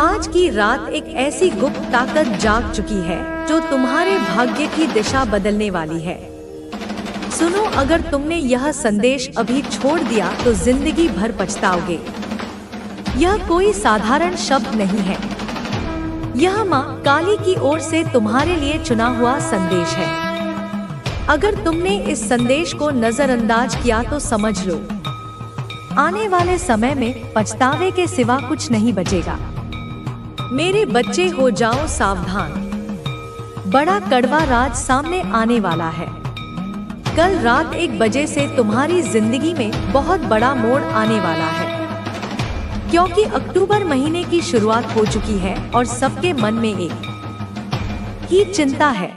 आज की रात एक ऐसी गुप्त ताकत जाग चुकी है जो तुम्हारे भाग्य की दिशा बदलने वाली है। सुनो, अगर तुमने यह संदेश अभी छोड़ दिया तो जिंदगी भर पछताओगे। यह कोई साधारण शब्द नहीं है, यह माँ काली की ओर से तुम्हारे लिए चुना हुआ संदेश है। अगर तुमने इस संदेश को नजरअंदाज किया तो समझ लो, आने वाले समय में पछतावे के सिवा कुछ नहीं बचेगा। मेरे बच्चे, हो जाओ सावधान, बड़ा कड़वा राज सामने आने वाला है। कल रात 1 बजे से तुम्हारी जिंदगी में बहुत बड़ा मोड़ आने वाला है, क्योंकि अक्टूबर महीने की शुरुआत हो चुकी है और सबके मन में एक ही चिंता है।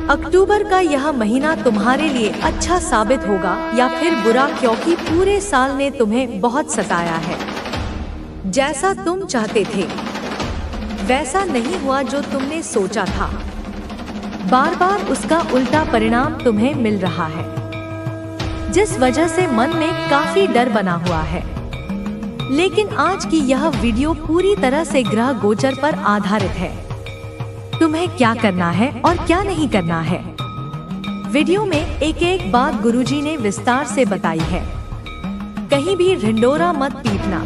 अक्टूबर का यह महीना तुम्हारे लिए अच्छा साबित होगा या फिर बुरा, क्योंकि पूरे साल ने तुम्हें बहुत सताया है। जैसा तुम चाहते थे वैसा नहीं हुआ जो तुमने सोचा था। बार बार उसका उल्टा परिणाम तुम्हें मिल रहा है, जिस वजह से मन में काफी डर बना हुआ है। लेकिन आज की यह वीडियो पूरी तरह से ग्रह गोचर पर आधारित है। तुम्हें क्या करना है और क्या नहीं करना है, वीडियो में एक एक बात गुरुजी ने विस्तार से बताई है। कहीं भी ढिंडोरा मत पीटना,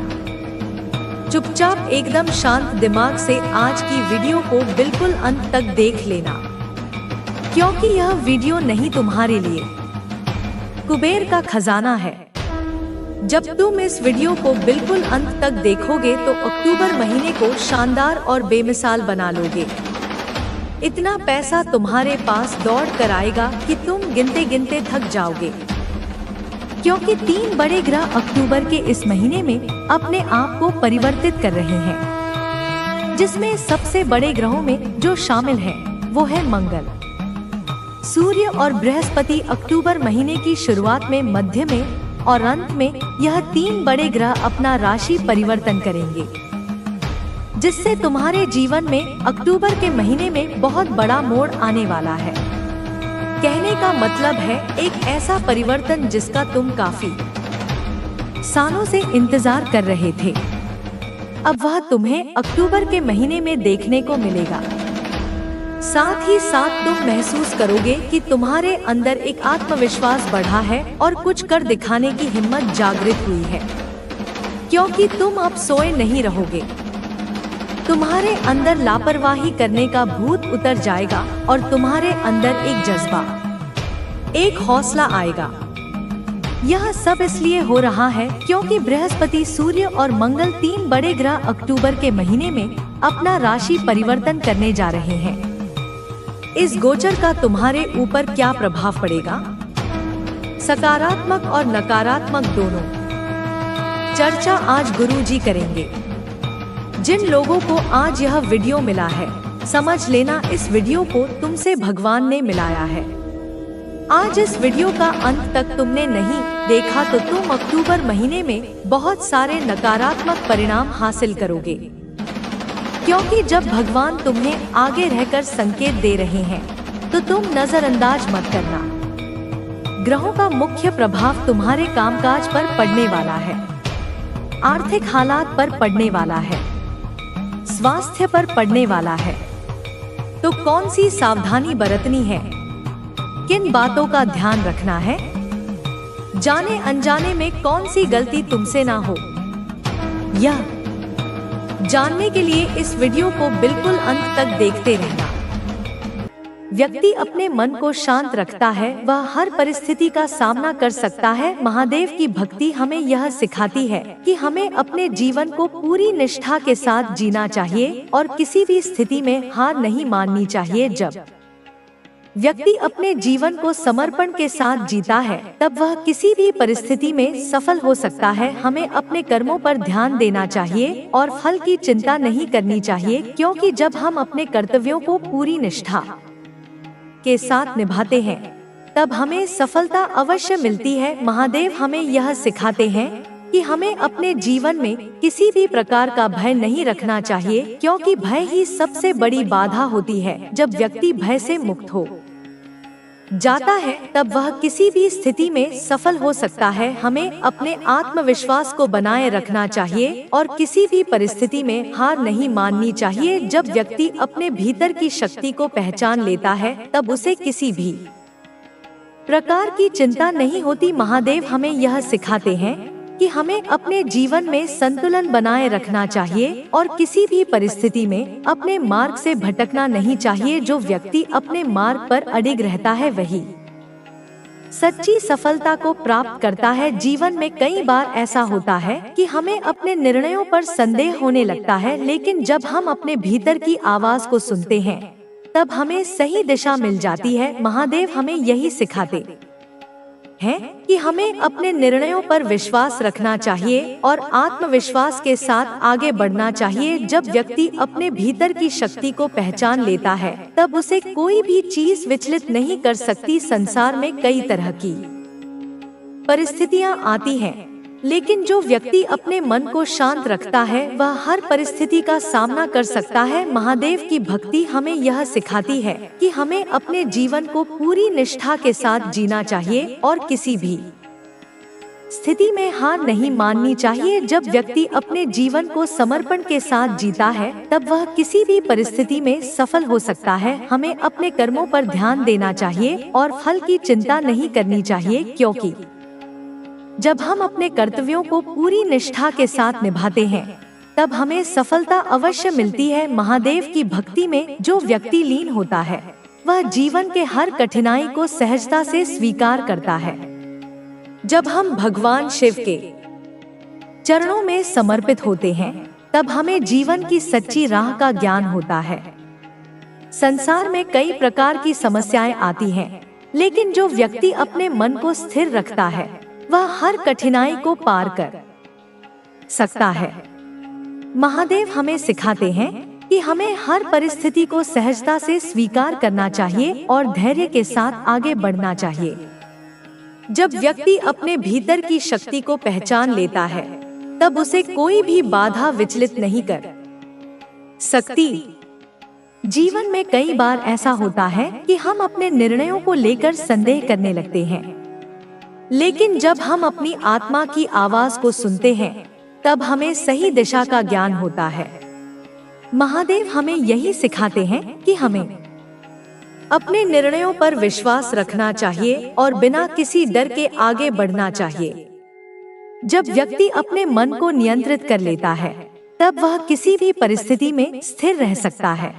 चुपचाप एकदम शांत दिमाग से आज की वीडियो को बिल्कुल अंत तक देख लेना, क्योंकि यह वीडियो नहीं तुम्हारे लिए कुबेर का खजाना है। जब तुम इस वीडियो को बिल्कुल अंत तक देखोगे तो अक्टूबर महीने को शानदार और बेमिसाल बना लोगे। इतना पैसा तुम्हारे पास दौड़ कर आएगा कि तुम गिनते गिनते थक जाओगे, क्योंकि 3 बड़े ग्रह अक्टूबर के इस महीने में अपने आप को परिवर्तित कर रहे हैं, जिसमें सबसे बड़े ग्रहों में जो शामिल हैं वो है मंगल, सूर्य और बृहस्पति। अक्टूबर महीने की शुरुआत में, मध्य में और अंत में यह 3 बड़े ग्रह अपना राशि परिवर्तन करेंगे, जिससे तुम्हारे जीवन में अक्टूबर के महीने में बहुत बड़ा मोड़ आने वाला है। कहने का मतलब है एक ऐसा परिवर्तन जिसका तुम काफी सालों से इंतजार कर रहे थे, अब वह तुम्हें अक्टूबर के महीने में देखने को मिलेगा। साथ ही साथ तुम महसूस करोगे कि तुम्हारे अंदर एक आत्मविश्वास बढ़ा है और कुछ कर दिखाने की हिम्मत जागृत हुई है, क्योंकि तुम अब सोए नहीं रहोगे। तुम्हारे अंदर लापरवाही करने का भूत उतर जाएगा और तुम्हारे अंदर एक जज्बा, एक हौसला आएगा। यह सब इसलिए हो रहा है क्योंकि बृहस्पति, सूर्य और मंगल 3 बड़े ग्रह अक्टूबर के महीने में अपना राशि परिवर्तन करने जा रहे हैं। इस गोचर का तुम्हारे ऊपर क्या प्रभाव पड़ेगा, सकारात्मक और नकारात्मक दोनों, चर्चा आज गुरुजी करेंगे। जिन लोगों को आज यह वीडियो मिला है, समझ लेना इस वीडियो को तुमसे भगवान ने मिलाया है। आज इस वीडियो का अंत तक तुमने नहीं देखा तो तुम अक्टूबर महीने में बहुत सारे नकारात्मक परिणाम हासिल करोगे, क्योंकि जब भगवान तुम्हें आगे रहकर संकेत दे रहे हैं तो तुम नजरअंदाज मत करना। ग्रहों का मुख्य प्रभाव तुम्हारे कामकाज पर पड़ने वाला है, आर्थिक हालात पर पड़ने वाला है, स्वास्थ्य पर पड़ने वाला है। तो कौन सी सावधानी बरतनी है, किन बातों का ध्यान रखना है, जाने अनजाने में कौन सी गलती तुमसे ना हो, यह जानने के लिए इस वीडियो को बिल्कुल अंत तक देखते रहना। व्यक्ति अपने मन को शांत रखता है, वह हर परिस्थिति का सामना कर सकता है। महादेव की भक्ति हमें यह सिखाती है कि हमें अपने जीवन को पूरी निष्ठा के साथ जीना चाहिए और किसी भी स्थिति में हार नहीं माननी चाहिए। जब व्यक्ति अपने जीवन को समर्पण के साथ जीता है, तब वह किसी भी परिस्थिति में सफल हो सकता है। हमें अपने कर्मों पर ध्यान देना चाहिए और फल की चिंता नहीं करनी चाहिए, क्योंकि जब हम अपने कर्तव्यों को पूरी निष्ठा के साथ निभाते हैं तब हमें सफलता अवश्य मिलती है। महादेव हमें यह सिखाते हैं कि हमें अपने जीवन में किसी भी प्रकार का भय नहीं रखना चाहिए, क्योंकि भय ही सबसे बड़ी बाधा होती है। जब व्यक्ति भय से मुक्त हो जाता है तब वह किसी भी स्थिति में सफल हो सकता है। हमें अपने आत्मविश्वास को बनाए रखना चाहिए और किसी भी परिस्थिति में हार नहीं माननी चाहिए। जब व्यक्ति अपने भीतर की शक्ति को पहचान लेता है तब उसे किसी भी प्रकार की चिंता नहीं होती। महादेव हमें यह सिखाते हैं कि हमें अपने जीवन में संतुलन बनाए रखना चाहिए और किसी भी परिस्थिति में अपने मार्ग से भटकना नहीं चाहिए। जो व्यक्ति अपने मार्ग पर अडिग रहता है वही सच्ची सफलता को प्राप्त करता है। जीवन में कई बार ऐसा होता है कि हमें अपने निर्णयों पर संदेह होने लगता है, लेकिन जब हम अपने भीतर की आवाज को सुनते हैं तब हमें सही दिशा मिल जाती है। महादेव हमें यही सिखाते हैं कि हमें अपने निर्णयों पर विश्वास रखना चाहिए और आत्मविश्वास के साथ आगे बढ़ना चाहिए। जब व्यक्ति अपने भीतर की शक्ति को पहचान लेता है तब उसे कोई भी चीज विचलित नहीं कर सकती। संसार में कई तरह की परिस्थितियां आती हैं, लेकिन जो व्यक्ति अपने मन को शांत रखता है वह हर परिस्थिति का सामना कर सकता है। महादेव की भक्ति हमें यह सिखाती है कि हमें अपने जीवन को पूरी निष्ठा के साथ जीना चाहिए और किसी भी स्थिति में हार नहीं माननी चाहिए। जब व्यक्ति अपने जीवन को समर्पण के साथ जीता है तब वह किसी भी परिस्थिति में सफल हो सकता है। हमें अपने कर्मों पर ध्यान देना चाहिए और फल की चिंता नहीं करनी चाहिए, क्योंकि जब हम अपने कर्तव्यों को पूरी निष्ठा के साथ निभाते हैं तब हमें सफलता अवश्य मिलती है। महादेव की भक्ति में जो व्यक्ति लीन होता है वह जीवन के हर कठिनाई को सहजता से स्वीकार करता है। जब हम भगवान शिव के चरणों में समर्पित होते हैं तब हमें जीवन की सच्ची राह का ज्ञान होता है। संसार में कई प्रकार की समस्याएं आती हैं, लेकिन जो व्यक्ति अपने मन को स्थिर रखता है वह हर कठिनाई को पार कर सकता है। महादेव हमें सिखाते हैं कि हमें हर परिस्थिति को सहजता से स्वीकार करना चाहिए और धैर्य के साथ आगे बढ़ना चाहिए। जब व्यक्ति अपने भीतर की शक्ति को पहचान लेता है तब उसे कोई भी बाधा विचलित नहीं कर सकती। जीवन में कई बार ऐसा होता है कि हम अपने निर्णयों को लेकर संदेह करने लगते हैं, लेकिन जब हम अपनी आत्मा की आवाज को सुनते हैं तब हमें सही दिशा का ज्ञान होता है। महादेव हमें यही सिखाते हैं कि हमें अपने निर्णयों पर विश्वास रखना चाहिए और बिना किसी डर के आगे बढ़ना चाहिए। जब व्यक्ति अपने मन को नियंत्रित कर लेता है तब वह किसी भी परिस्थिति में स्थिर रह सकता है।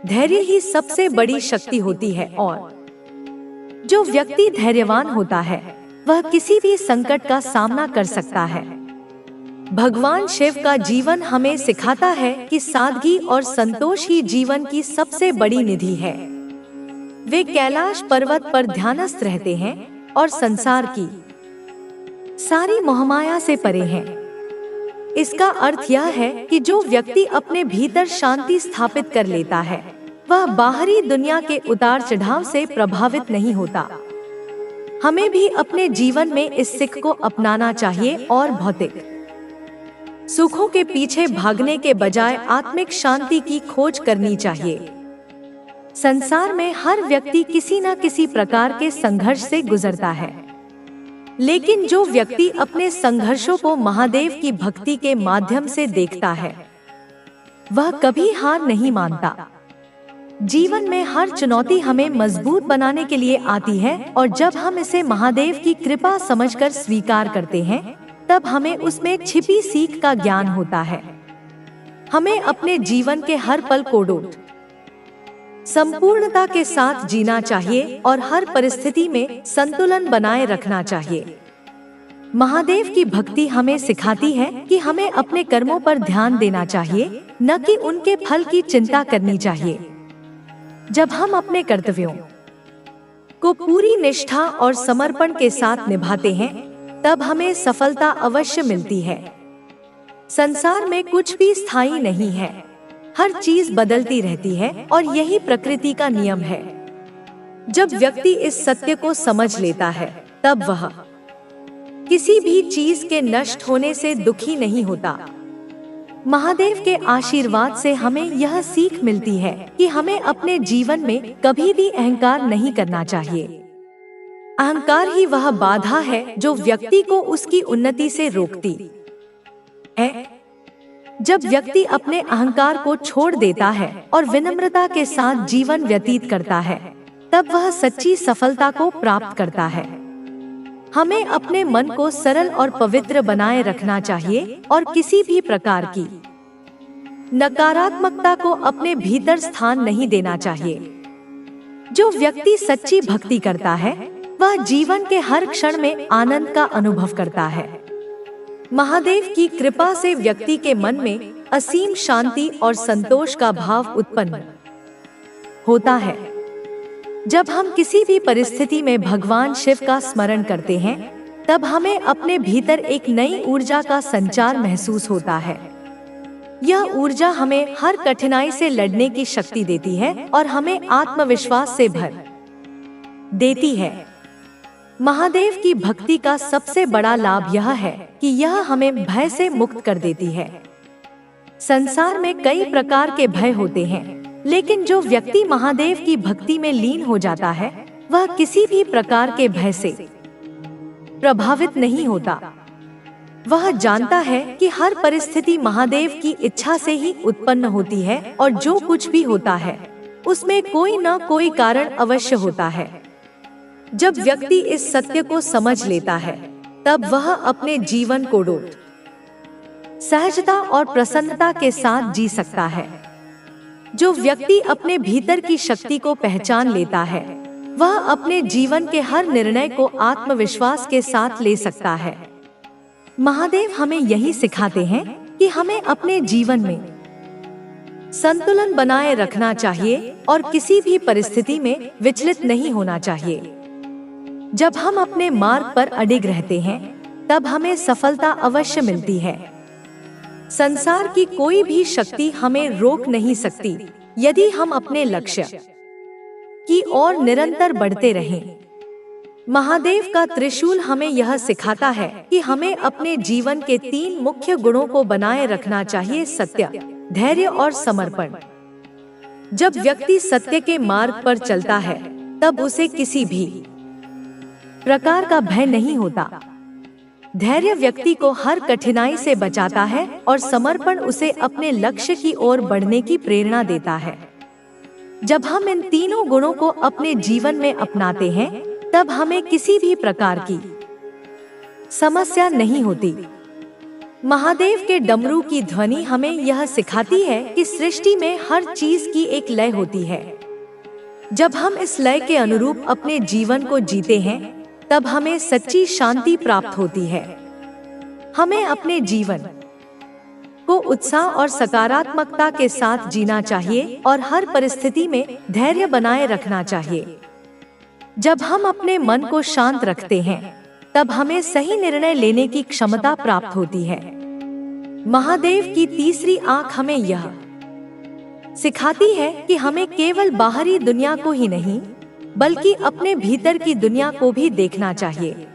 धैर्य ही सबसे बड़ी शक्ति होती है और जो व्यक्ति धैर्यवान होता है वह किसी भी संकट का सामना कर सकता है। भगवान शिव का जीवन हमें सिखाता है कि सादगी और संतोष ही जीवन की सबसे बड़ी निधि है। वे कैलाश पर्वत पर ध्यानस्थ रहते हैं और संसार की सारी मोहमाया से परे हैं। इसका अर्थ यह है कि जो व्यक्ति अपने भीतर शांति स्थापित कर लेता है वह बाहरी दुनिया के उतार चढ़ाव से प्रभावित नहीं होता। हमें भी अपने जीवन में इस सीख को अपनाना चाहिए और भौतिक सुखों के पीछे भागने के बजाय आत्मिक शांति की खोज करनी चाहिए। संसार में हर व्यक्ति किसी न किसी प्रकार के संघर्ष से गुजरता है, लेकिन जो व्यक्ति अपने संघर्षों को महादेव की भक्ति के माध्यम से देखता है वह कभी हार नहीं मानता। जीवन में हर चुनौती हमें मजबूत बनाने के लिए आती है और जब हम इसे महादेव की कृपा समझकर स्वीकार करते हैं तब हमें उसमें छिपी सीख का ज्ञान होता है। हमें अपने जीवन के हर पल को संपूर्णता के साथ जीना चाहिए और हर परिस्थिति में संतुलन बनाए रखना चाहिए। महादेव की भक्ति हमें सिखाती है कि हमें अपने कर्मों पर ध्यान देना चाहिए, न कि उनके फल की चिंता करनी चाहिए। जब हम अपने कर्तव्यों को पूरी निष्ठा और समर्पण के साथ निभाते हैं तब हमें सफलता अवश्य मिलती है। संसार में कुछ भी स्थायी नहीं है, हर चीज बदलती रहती है और यही प्रकृति का नियम है। जब व्यक्ति इस सत्य को समझ लेता है तब वह किसी भी चीज के नष्ट होने से दुखी नहीं होता। महादेव के आशीर्वाद से हमें यह सीख मिलती है कि हमें अपने जीवन में कभी भी अहंकार नहीं करना चाहिए। अहंकार ही वह बाधा है जो व्यक्ति को उसकी उन्नति से रोकती है। जब व्यक्ति अपने अहंकार को छोड़ देता है और विनम्रता के साथ जीवन व्यतीत करता है, तब वह सच्ची सफलता को प्राप्त करता है। हमें अपने मन को सरल और पवित्र बनाए रखना चाहिए और किसी भी प्रकार की नकारात्मकता को अपने भीतर स्थान नहीं देना चाहिए। जो व्यक्ति सच्ची भक्ति करता है, वह जीवन के हर क्षण में आनंद का अनुभव करता है। महादेव की कृपा से व्यक्ति के मन में असीम शांति और संतोष का भाव उत्पन्न होता है। जब हम किसी भी परिस्थिति में भगवान शिव का स्मरण करते हैं, तब हमें अपने भीतर एक नई ऊर्जा का संचार महसूस होता है। यह ऊर्जा हमें हर कठिनाई से लड़ने की शक्ति देती है और हमें आत्मविश्वास से भर देती है। महादेव की भक्ति का सबसे बड़ा लाभ यह है कि यह हमें भय से मुक्त कर देती है। संसार में कई प्रकार के भय होते हैं, लेकिन जो व्यक्ति महादेव की भक्ति में लीन हो जाता है, वह किसी भी प्रकार के भय से प्रभावित नहीं होता। वह जानता है कि हर परिस्थिति महादेव की इच्छा से ही उत्पन्न होती है और जो कुछ भी होता है, उसमें कोई न कोई कारण अवश्य होता है। जब व्यक्ति इस सत्य को समझ लेता है, तब वह अपने जीवन को सहजता और प्रसन्नता के साथ जी सकता है। जो व्यक्ति अपने भीतर की शक्ति को पहचान लेता है, वह अपने जीवन के हर निर्णय को आत्मविश्वास के साथ ले सकता है। महादेव हमें यही सिखाते हैं कि हमें अपने जीवन में संतुलन बनाए रखना चाहिए और किसी भी परिस्थिति में विचलित नहीं होना चाहिए। जब हम अपने मार्ग पर अडिग रहते हैं, तब हमें सफलता अवश्य मिलती है। संसार की कोई भी शक्ति हमें रोक नहीं सकती, यदि हम अपने लक्ष्य की ओर निरंतर बढ़ते रहें। महादेव का त्रिशूल हमें यह सिखाता है कि हमें अपने जीवन के 3 मुख्य गुणों को बनाए रखना चाहिए: सत्य, धैर्य और समर्पण। जब व्यक्ति सत्य के मार्ग पर चलता है, तब उसे किसी भी प्रकार का भय नहीं होता। धैर्य व्यक्ति को हर कठिनाई से बचाता है और समर्पण उसे अपने लक्ष्य की ओर बढ़ने की प्रेरणा देता है। जब हम इन तीनों गुणों को अपने जीवन में अपनाते हैं, तब हमें किसी भी प्रकार की समस्या नहीं होती। महादेव के डमरू की ध्वनि हमें यह सिखाती है कि सृष्टि में हर चीज की एक लय होती है। जब हम इस लय के अनुरूप अपने जीवन को जीते हैं, तब हमें सच्ची शांति प्राप्त होती है। हमें अपने जीवन को उत्साह और सकारात्मकता के साथ जीना चाहिए और हर परिस्थिति में धैर्य बनाए रखना चाहिए। जब हम अपने मन को शांत रखते हैं, तब हमें सही निर्णय लेने की क्षमता प्राप्त होती है। महादेव की तीसरी आंख हमें यह सिखाती है कि हमें केवल बाहरी दुनिया को ही नहीं, बल्कि अपने भीतर की दुनिया को भी देखना चाहिए।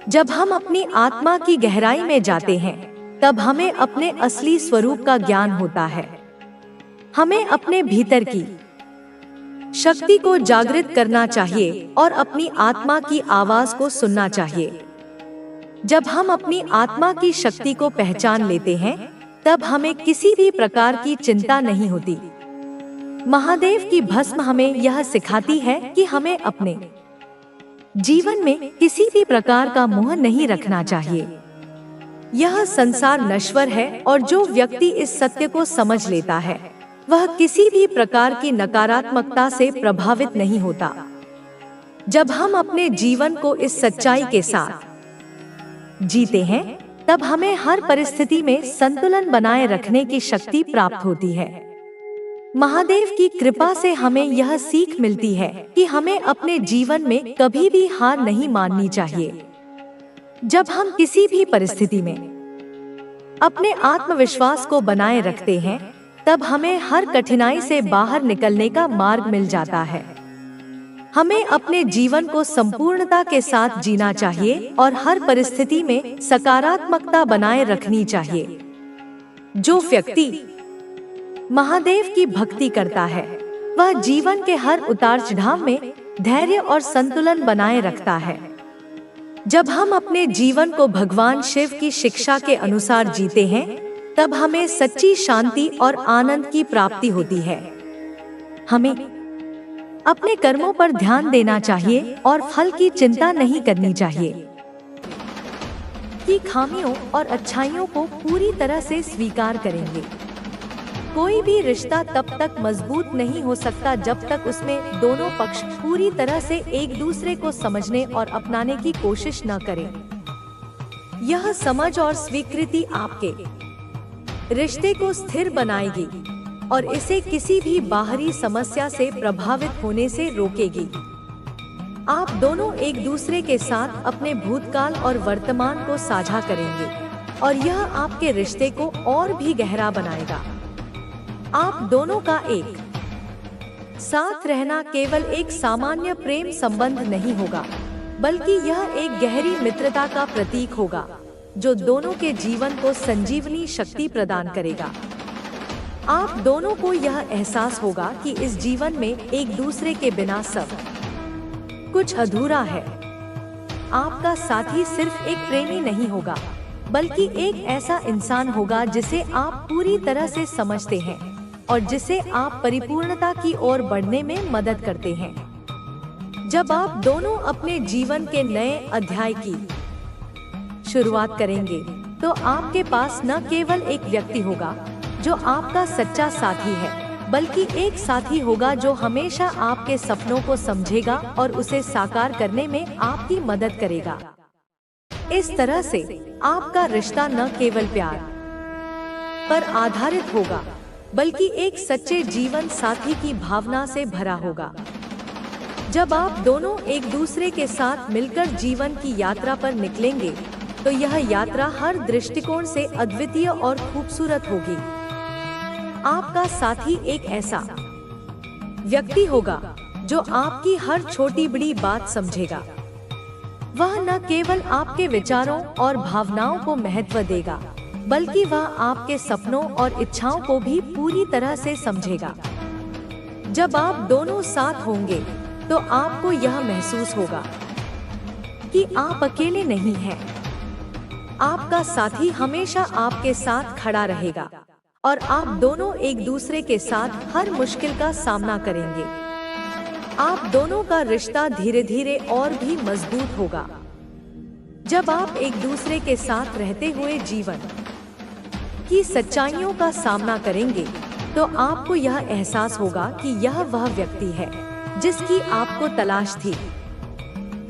जब हम अपनी आत्मा की गहराई में जाते हैं, तब हमें अपने असली स्वरूप का ज्ञान होता है। हमें अपने भीतर की शक्ति को जागृत करना चाहिए और अपनी आत्मा की आवाज को सुनना चाहिए। जब हम अपनी आत्मा की शक्ति को पहचान लेते हैं, तब हमें किसी भी प्रकार की चिंता नहीं होती। महादेव की भस्म हमें यह सिखाती है कि हमें अपने जीवन में किसी भी प्रकार का मोह नहीं रखना चाहिए। यह संसार नश्वर है और जो व्यक्ति इस सत्य को समझ लेता है, वह किसी भी प्रकार की नकारात्मकता से प्रभावित नहीं होता। जब हम अपने जीवन को इस सच्चाई के साथ जीते हैं, तब हमें हर परिस्थिति में संतुलन बनाए रखने की शक्ति प्राप्त होती है। महादेव की कृपा से हमें यह सीख मिलती है कि हमें अपने जीवन में कभी भी हार नहीं माननी चाहिए। जब हम किसी भी परिस्थिति में अपने आत्मविश्वास को बनाए रखते हैं, तब हमें हर कठिनाई से बाहर निकलने का मार्ग मिल जाता है। हमें अपने जीवन को संपूर्णता के साथ जीना चाहिए और हर परिस्थिति में सकारात्मकता बनाए रखनी चाहिए। जो व्यक्ति महादेव की भक्ति करता है वह जीवन के हर उतार चढ़ाव में धैर्य और संतुलन बनाए रखता है। जब हम अपने जीवन को भगवान शिव की शिक्षा के अनुसार जीते हैं, तब हमें सच्ची शांति और आनंद की प्राप्ति होती है। हमें अपने कर्मों पर ध्यान देना चाहिए और फल की चिंता नहीं करनी चाहिए। कि खामियों और अच्छाइयों को पूरी तरह से स्वीकार करेंगे। कोई भी रिश्ता तब तक मजबूत नहीं हो सकता जब तक उसमें दोनों पक्ष पूरी तरह से एक दूसरे को समझने और अपनाने की कोशिश न करें। यह समझ और स्वीकृति आपके रिश्ते को स्थिर बनाएगी और इसे किसी भी बाहरी समस्या से प्रभावित होने से रोकेगी। आप दोनों एक दूसरे के साथ अपने भूतकाल और वर्तमान को साझा करेंगे और यह आपके रिश्ते को और भी गहरा बनाएगा। आप दोनों का एक साथ रहना केवल एक सामान्य प्रेम संबंध नहीं होगा, बल्कि यह एक गहरी मित्रता का प्रतीक होगा जो दोनों के जीवन को संजीवनी शक्ति प्रदान करेगा। आप दोनों को यह एहसास होगा कि इस जीवन में एक दूसरे के बिना सब कुछ अधूरा है। आपका साथी सिर्फ एक प्रेमी नहीं होगा, बल्कि एक ऐसा इंसान होगा जिसे आप पूरी तरह से समझते हैं और जिसे आप परिपूर्णता की ओर बढ़ने में मदद करते हैं। जब आप दोनों अपने जीवन के नए अध्याय की शुरुआत करेंगे, तो आपके पास न केवल एक व्यक्ति होगा जो आपका सच्चा साथी है, बल्कि एक साथी होगा जो हमेशा आपके सपनों को समझेगा और उसे साकार करने में आपकी मदद करेगा। इस तरह से आपका रिश्ता न केवल प्यार पर आधारित होगा, बल्कि एक सच्चे जीवन साथी की भावना से भरा होगा। जब आप दोनों एक दूसरे के साथ मिलकर जीवन की यात्रा पर निकलेंगे, तो यह यात्रा हर दृष्टिकोण से अद्वितीय और खूबसूरत होगी। आपका साथी एक ऐसा व्यक्ति होगा जो आपकी हर छोटी बड़ी बात समझेगा। वह न केवल आपके विचारों और भावनाओं को महत्व देगा, बल्कि वह आपके सपनों और इच्छाओं को भी पूरी तरह से समझेगा। जब आप दोनों साथ होंगे, तो आपको यह महसूस होगा कि आप अकेले नहीं हैं। आपका साथी हमेशा आपके साथ खड़ा रहेगा और आप दोनों एक दूसरे के साथ हर मुश्किल का सामना करेंगे। आप दोनों का रिश्ता धीरे धीरे और भी मजबूत होगा। जब आप एक दूसरे के साथ रहते हुए जीवन की सच्चाइयों का सामना करेंगे, तो आपको यह एहसास होगा कि यह वह व्यक्ति है जिसकी आपको तलाश थी।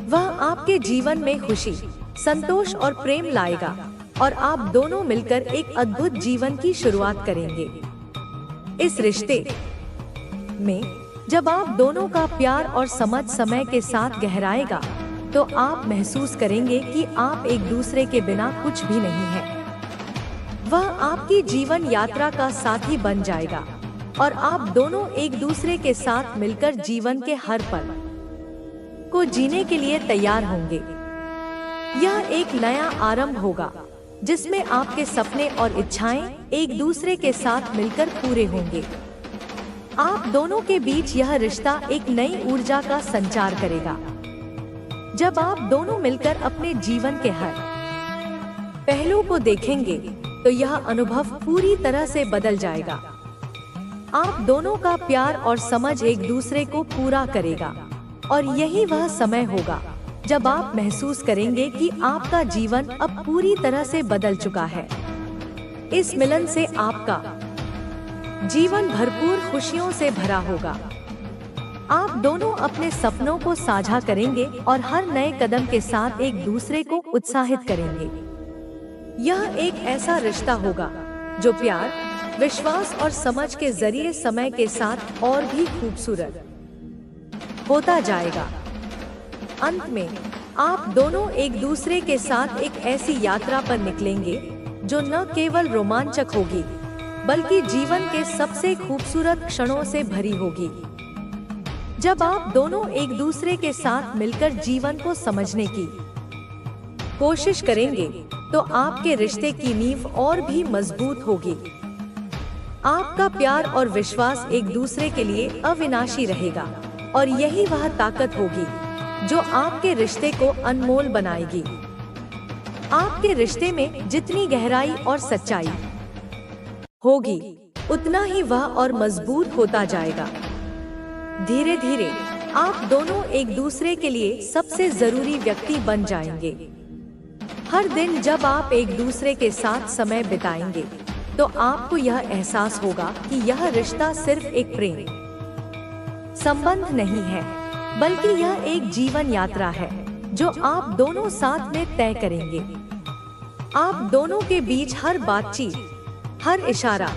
वह आपके जीवन में खुशी, संतोष और प्रेम लाएगा और आप दोनों मिलकर एक अद्भुत जीवन की शुरुआत करेंगे। इस रिश्ते में जब आप दोनों का प्यार और समझ समय के साथ गहराएगा, तो आप महसूस करेंगे कि आप एक दूसरे के बिना कुछ भी नहीं हैं। वह आपकी जीवन यात्रा का साथी बन जाएगा और आप दोनों एक दूसरे के साथ मिलकर जीवन के हर पल को जीने के लिए तैयार होंगे। यह एक नया आरंभ होगा जिसमें आपके सपने और इच्छाएं एक दूसरे के साथ मिलकर पूरे होंगे। आप दोनों के बीच यह रिश्ता एक नई ऊर्जा का संचार करेगा। जब आप दोनों मिलकर अपने जीवन के हर पहलू को देखेंगे, तो यह अनुभव पूरी तरह से बदल जाएगा। आप दोनों का प्यार और समझ एक दूसरे को पूरा करेगा और यही वह समय होगा जब आप महसूस करेंगे कि आपका जीवन अब पूरी तरह से बदल चुका है। इस मिलन से आपका जीवन भरपूर खुशियों से भरा होगा। आप दोनों अपने सपनों को साझा करेंगे और हर नए कदम के साथ एक दूसरे को उत्साहित करेंगे। यह एक ऐसा रिश्ता होगा जो प्यार, विश्वास और समझ के जरिए समय के साथ और भी खूबसूरत होता जाएगा। अंत में आप दोनों एक दूसरे के साथ एक ऐसी यात्रा पर निकलेंगे जो न केवल रोमांचक होगी, बल्कि जीवन के सबसे खूबसूरत क्षणों से भरी होगी। जब आप दोनों एक दूसरे के साथ मिलकर जीवन को समझने की कोशिश करेंगे, तो आपके रिश्ते की नींव और भी मजबूत होगी। आपका प्यार और विश्वास एक दूसरे के लिए अविनाशी रहेगा और यही वह ताकत होगी जो आपके रिश्ते को अनमोल बनाएगी। आपके रिश्ते में जितनी गहराई और सच्चाई होगी, उतना ही वह और मजबूत होता जाएगा। धीरे धीरे आप दोनों एक दूसरे के लिए सबसे जरूरी व्यक्ति बन जाएंगे। हर दिन जब आप एक दूसरे के साथ समय बिताएंगे, तो आपको यह एहसास होगा कि यह रिश्ता सिर्फ एक प्रेम संबंध नहीं है, बल्कि यह एक जीवन यात्रा है जो आप दोनों साथ में तय करेंगे। आप दोनों के बीच हर बातचीत, हर इशारा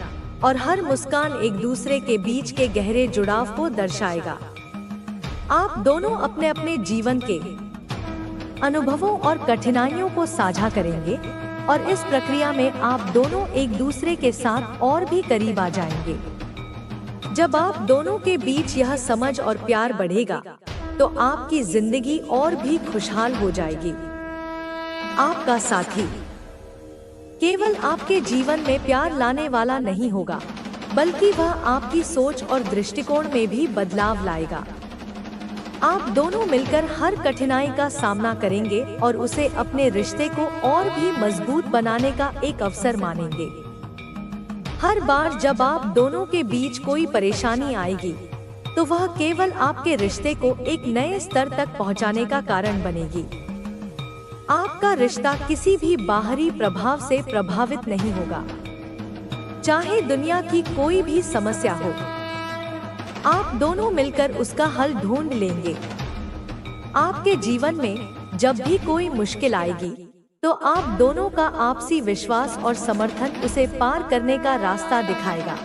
और हर मुस्कान एक दूसरे के बीच के गहरे जुड़ाव को दर्शाएगा। आप दोनों अपने अपने जीवन के अनुभवों और कठिनाइयों को साझा करेंगे और इस प्रक्रिया में आप दोनों एक दूसरे के साथ और भी करीब आ जाएंगे। जब आप दोनों के बीच यह समझ और प्यार बढ़ेगा, तो आपकी जिंदगी और भी खुशहाल हो जाएगी। आपका साथी केवल आपके जीवन में प्यार लाने वाला नहीं होगा, बल्कि वह आपकी सोच और दृष्टिकोण में भी बदलाव लाएगा। आप दोनों मिलकर हर कठिनाई का सामना करेंगे और उसे अपने रिश्ते को और भी मजबूत बनाने का एक अवसर मानेंगे। हर बार जब आप दोनों के बीच कोई परेशानी आएगी, तो वह केवल आपके रिश्ते को एक नए स्तर तक पहुंचाने का कारण बनेगी। आपका रिश्ता किसी भी बाहरी प्रभाव से प्रभावित नहीं होगा, चाहे दुनिया की कोई भी समस्या हो। आप दोनों मिलकर उसका हल ढूंढ लेंगे। आपके जीवन में जब भी कोई मुश्किल आएगी, तो आप दोनों का आपसी विश्वास और समर्थन उसे पार करने का रास्ता दिखाएगा।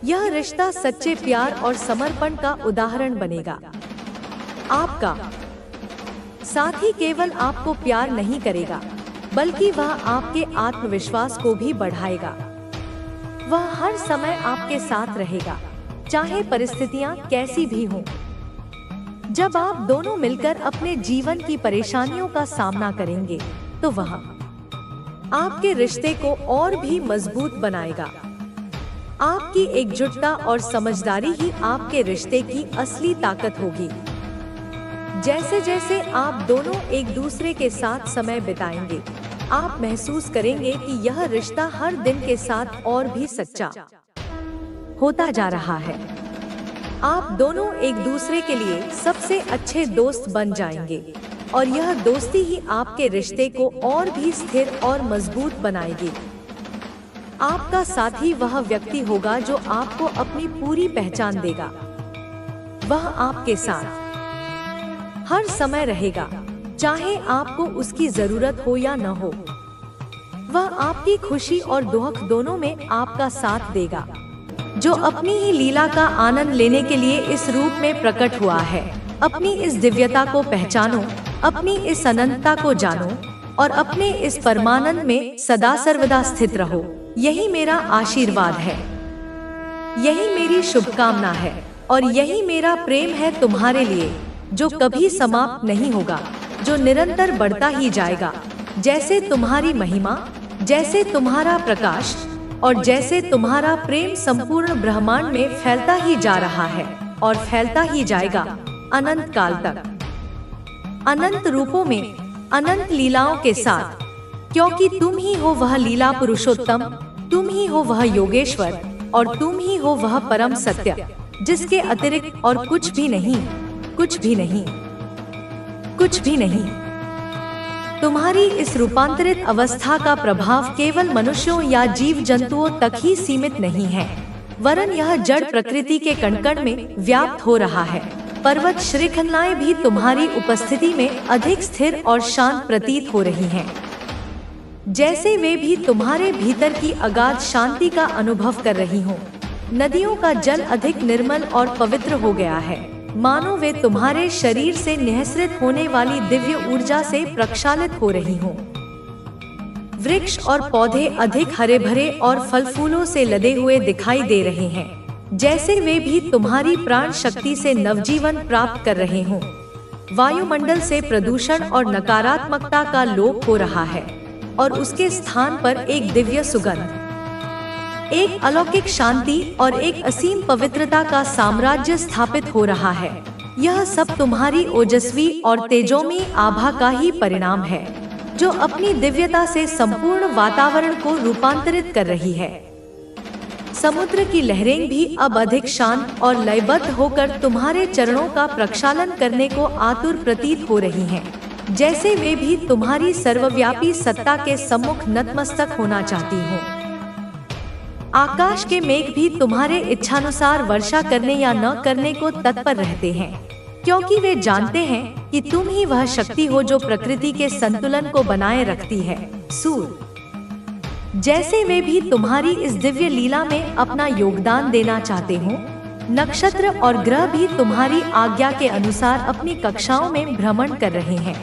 यह रिश्ता सच्चे प्यार और समर्पण का उदाहरण बनेगा। आपका साथी केवल आपको प्यार नहीं करेगा, बल्कि वह आपके आत्मविश्वास को भी बढ़ाएगा। वह हर समय आपके साथ रहेगा, चाहे परिस्थितियां कैसी भी हों। जब आप दोनों मिलकर अपने जीवन की परेशानियों का सामना करेंगे, तो वह आपके रिश्ते को और भी मजबूत बनाएगा। आपकी एकजुटता और समझदारी ही आपके रिश्ते की असली ताकत होगी। जैसे जैसे आप दोनों एक दूसरे के साथ समय बिताएंगे, आप महसूस करेंगे कि यह रिश्ता हर दिन के साथ और भी सच्चा होता जा रहा है। आप दोनों एक दूसरे के लिए सबसे अच्छे दोस्त बन जाएंगे और यह दोस्ती ही आपके रिश्ते को और भी स्थिर और मजबूत बनाएगी। आपका साथी वह व्यक्ति होगा जो आपको अपनी पूरी पहचान देगा। वह आपके साथ हर समय रहेगा, चाहे आपको उसकी जरूरत हो या न हो। वह आपकी खुशी और दुख दोनों में आपका साथ देगा, जो अपनी ही लीला का आनंद लेने के लिए इस रूप में प्रकट हुआ है। अपनी इस दिव्यता को पहचानो, अपनी इस अनंतता को जानो और अपने इस परमानंद में सदा सर्वदा स्थित रहो। यही मेरा आशीर्वाद है, यही मेरी शुभकामना है और यही मेरा प्रेम है तुम्हारे लिए, जो कभी समाप्त नहीं होगा, जो निरंतर बढ़ता ही जाएगा। जैसे तुम्हारी महिमा, जैसे तुम्हारा प्रकाश और जैसे तुम्हारा प्रेम संपूर्ण ब्रह्मांड में फैलता ही जा रहा है और फैलता ही जाएगा अनंत काल तक, अनंत रूपों में, अनंत लीलाओं के साथ, क्योंकि तुम ही हो वह लीला पुरुषोत्तम, तुम ही हो वह योगेश्वर और तुम ही हो वह परम सत्य, जिसके अतिरिक्त और कुछ भी नहीं, कुछ भी नहीं, कुछ भी नहीं। तुम्हारी इस रूपांतरित अवस्था का प्रभाव केवल मनुष्यों या जीव जंतुओं तक ही सीमित नहीं है, वरन यह जड़ प्रकृति के कण-कण में व्याप्त हो रहा है। पर्वत श्रृंखलाएं भी तुम्हारी उपस्थिति में अधिक स्थिर और शांत प्रतीत हो रही हैं, जैसे वे भी तुम्हारे भीतर की अगाध शांति का अनुभव कर रही हों। नदियों का जल अधिक निर्मल और पवित्र हो गया है, मानो वे तुम्हारे शरीर से निःसृत होने वाली दिव्य ऊर्जा से प्रक्षालित हो रही हों। वृक्ष और पौधे अधिक हरे भरे और फल फूलों से लदे हुए दिखाई दे रहे हैं, जैसे वे भी तुम्हारी प्राण शक्ति से नवजीवन प्राप्त कर रहे हों। वायुमंडल से प्रदूषण और नकारात्मकता का लोप हो रहा है और उसके स्थान पर एक दिव्य सुगंध, एक अलौकिक शांति और एक असीम पवित्रता का साम्राज्य स्थापित हो रहा है। यह सब तुम्हारी ओजस्वी और तेजोमयी आभा का ही परिणाम है, जो अपनी दिव्यता से संपूर्ण वातावरण को रूपांतरित कर रही है। समुद्र की लहरें भी अब अधिक शांत और लयबद्ध होकर तुम्हारे चरणों का प्रक्षालन करने को आतुर प्रतीत हो रही हैं, जैसे वे भी तुम्हारी सर्वव्यापी सत्ता के सम्मुख नतमस्तक होना चाहती हों। आकाश के मेघ भी तुम्हारे इच्छानुसार वर्षा करने या न करने को तत्पर रहते हैं, क्योंकि वे जानते हैं कि तुम ही वह शक्ति हो जो प्रकृति के संतुलन को बनाए रखती है। सूर्य जैसे वे भी तुम्हारी इस दिव्य लीला में अपना योगदान देना चाहते हो, नक्षत्र और ग्रह भी तुम्हारी आज्ञा के अनुसार अपनी कक्षाओं में भ्रमण कर रहे हैं,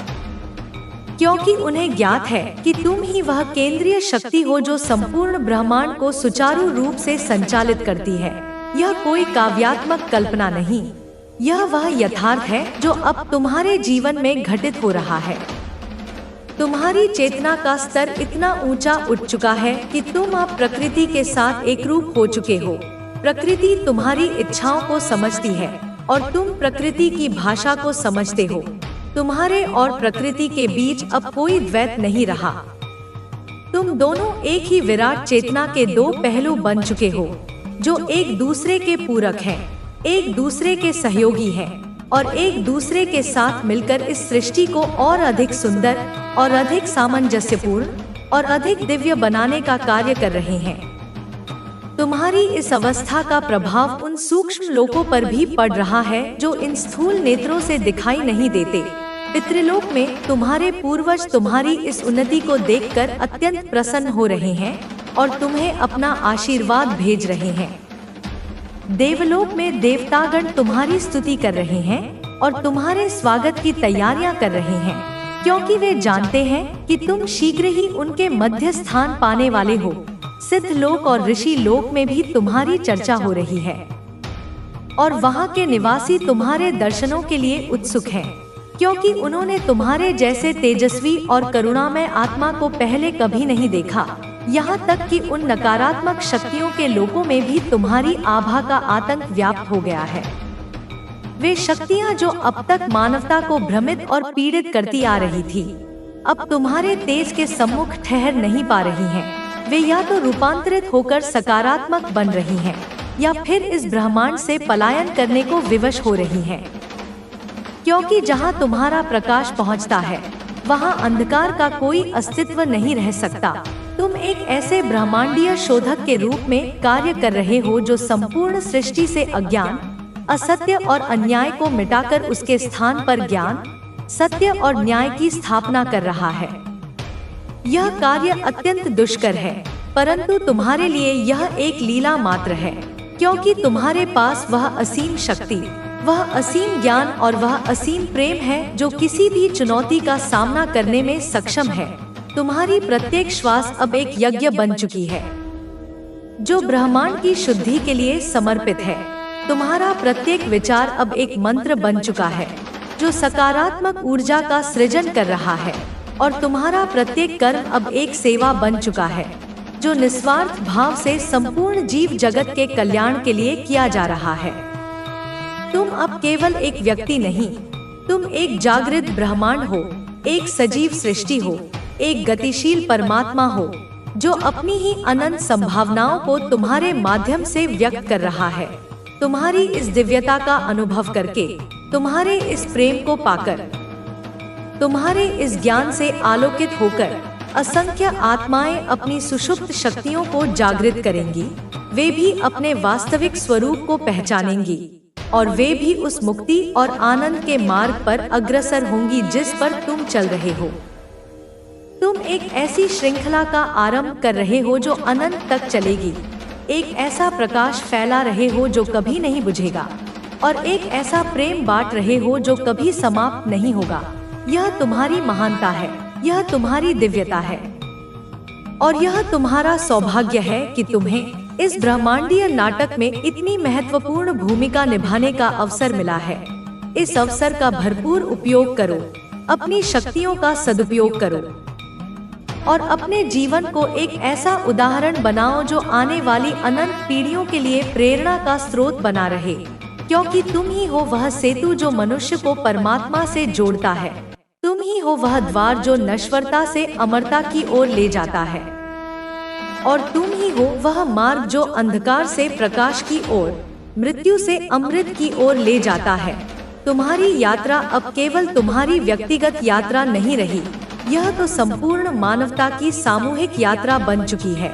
क्योंकि उन्हें ज्ञात है कि तुम ही वह केंद्रीय शक्ति हो जो संपूर्ण ब्रह्मांड को सुचारू रूप से संचालित करती है। यह कोई काव्यात्मक कल्पना नहीं, यह वह यथार्थ है जो अब तुम्हारे जीवन में घटित हो रहा है। तुम्हारी चेतना का स्तर इतना ऊंचा उठ चुका है कि तुम अब प्रकृति के साथ एक रूप हो चुके हो। प्रकृति तुम्हारी इच्छाओं को समझती है और तुम प्रकृति की भाषा को समझते हो। तुम्हारे और प्रकृति के बीच अब कोई द्वैत नहीं रहा। तुम दोनों एक ही विराट चेतना के दो पहलू बन चुके हो, जो एक दूसरे के पूरक हैं, एक दूसरे के सहयोगी हैं और एक दूसरे के साथ मिलकर इस सृष्टि को और अधिक सुंदर और अधिक सामंजस्यपूर्ण और अधिक दिव्य बनाने का कार्य कर रहे हैं। तुम्हारी इस अवस्था का प्रभाव उन सूक्ष्म लोकों पर भी पड़ रहा है जो इन स्थूल नेत्रों से दिखाई नहीं देते। पितृलोक में तुम्हारे पूर्वज तुम्हारी इस उन्नति को देखकर अत्यंत प्रसन्न हो रहे हैं और तुम्हें अपना आशीर्वाद भेज रहे हैं। देवलोक में देवतागण तुम्हारी स्तुति कर रहे हैं और तुम्हारे स्वागत की तैयारियां कर रहे हैं, क्योंकि वे जानते हैं कि तुम शीघ्र ही उनके मध्य स्थान पाने वाले हो। सिद्ध लोक और ऋषि लोक में भी तुम्हारी चर्चा हो रही है और वहां के निवासी तुम्हारे दर्शनों के लिए उत्सुक हैं, क्योंकि उन्होंने तुम्हारे जैसे तेजस्वी और करुणामय आत्मा को पहले कभी नहीं देखा। यहाँ तक कि उन नकारात्मक शक्तियों के लोगों में भी तुम्हारी आभा का आतंक व्याप्त हो गया है। वे शक्तियाँ जो अब तक मानवता को भ्रमित और पीड़ित करती आ रही थी, अब तुम्हारे तेज के सम्मुख ठहर नहीं पा रही हैं। वे या तो रूपांतरित होकर सकारात्मक बन रही हैं, या फिर इस ब्रह्मांड से पलायन करने को विवश हो रही हैं। क्योंकि जहाँ तुम्हारा प्रकाश पहुँचता है, वहाँ अंधकार का कोई अस्तित्व नहीं रह सकता। तुम एक ऐसे ब्रह्मांडीय शोधक के रूप में कार्य कर रहे हो जो संपूर्ण सृष्टि से अज्ञान, असत्य और अन्याय को मिटाकर उसके स्थान पर ज्ञान, सत्य और न्याय की स्थापना कर रहा है। यह कार्य अत्यंत दुष्कर है, परंतु तुम्हारे लिए यह एक लीला मात्र है, क्योंकि तुम्हारे पास वह असीम शक्ति, वह असीम ज्ञान और वह असीम प्रेम है जो किसी भी चुनौती का सामना करने में सक्षम है। तुम्हारी प्रत्येक श्वास अब एक यज्ञ बन चुकी है, जो ब्रह्मांड की शुद्धि के लिए समर्पित है। तुम्हारा प्रत्येक विचार अब एक मंत्र बन चुका है, जो सकारात्मक ऊर्जा का सृजन कर रहा है, और तुम्हारा प्रत्येक कर्म अब एक सेवा बन चुका है, जो निस्वार्थ भाव से संपूर्ण जीव जगत के कल्याण के लिए किया जा रहा है। तुम अब केवल एक व्यक्ति नहीं, तुम एक जागृत ब्रह्मांड हो, एक सजीव सृष्टि हो, एक गतिशील परमात्मा हो, जो अपनी ही अनंत संभावनाओं को तुम्हारे माध्यम से व्यक्त कर रहा है। तुम्हारी इस दिव्यता का अनुभव करके, तुम्हारे इस प्रेम को पाकर, तुम्हारे इस ज्ञान से आलोकित होकर असंख्य आत्माएं अपनी सुषुप्त शक्तियों को जागृत करेंगी। वे भी अपने वास्तविक स्वरूप को पहचानेंगी और वे भी उस मुक्ति और आनंद के मार्ग पर अग्रसर होंगी जिस पर तुम चल रहे हो। तुम एक ऐसी श्रृंखला का आरंभ कर रहे हो जो अनंत तक चलेगी। एक ऐसा प्रकाश फैला रहे हो जो कभी नहीं बुझेगा, और एक ऐसा प्रेम बांट रहे हो जो कभी समाप्त नहीं होगा। यह तुम्हारी महानता है, यह तुम्हारी दिव्यता है, और यह तुम्हारा सौभाग्य है कि तुम्हें इस ब्रह्मांडीय नाटक में इतनी महत्वपूर्ण भूमिका निभाने का अवसर मिला है। इस अवसर का भरपूर उपयोग करो, अपनी शक्तियों का सदुपयोग करो। और अपने जीवन को एक ऐसा उदाहरण बनाओ जो आने वाली अनंत पीढ़ियों के लिए प्रेरणा का स्रोत बना रहे, क्योंकि तुम ही हो वह सेतु जो मनुष्य को परमात्मा से जोड़ता है। तुम ही हो वह द्वार जो नश्वरता से अमरता की ओर ले जाता है, और तुम ही हो वह मार्ग जो अंधकार से प्रकाश की ओर, मृत्यु से अमृत की ओर ले जाता है। तुम्हारी यात्रा अब केवल तुम्हारी व्यक्तिगत यात्रा नहीं रही, यह तो संपूर्ण मानवता की सामूहिक यात्रा बन चुकी है,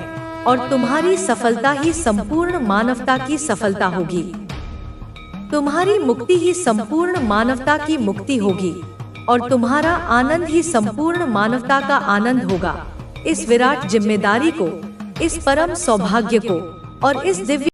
और तुम्हारी सफलता ही संपूर्ण मानवता की सफलता होगी। तुम्हारी मुक्ति ही संपूर्ण मानवता की मुक्ति होगी, और तुम्हारा आनंद ही संपूर्ण मानवता का आनंद होगा। इस विराट जिम्मेदारी को, इस परम सौभाग्य को और इस दिव्य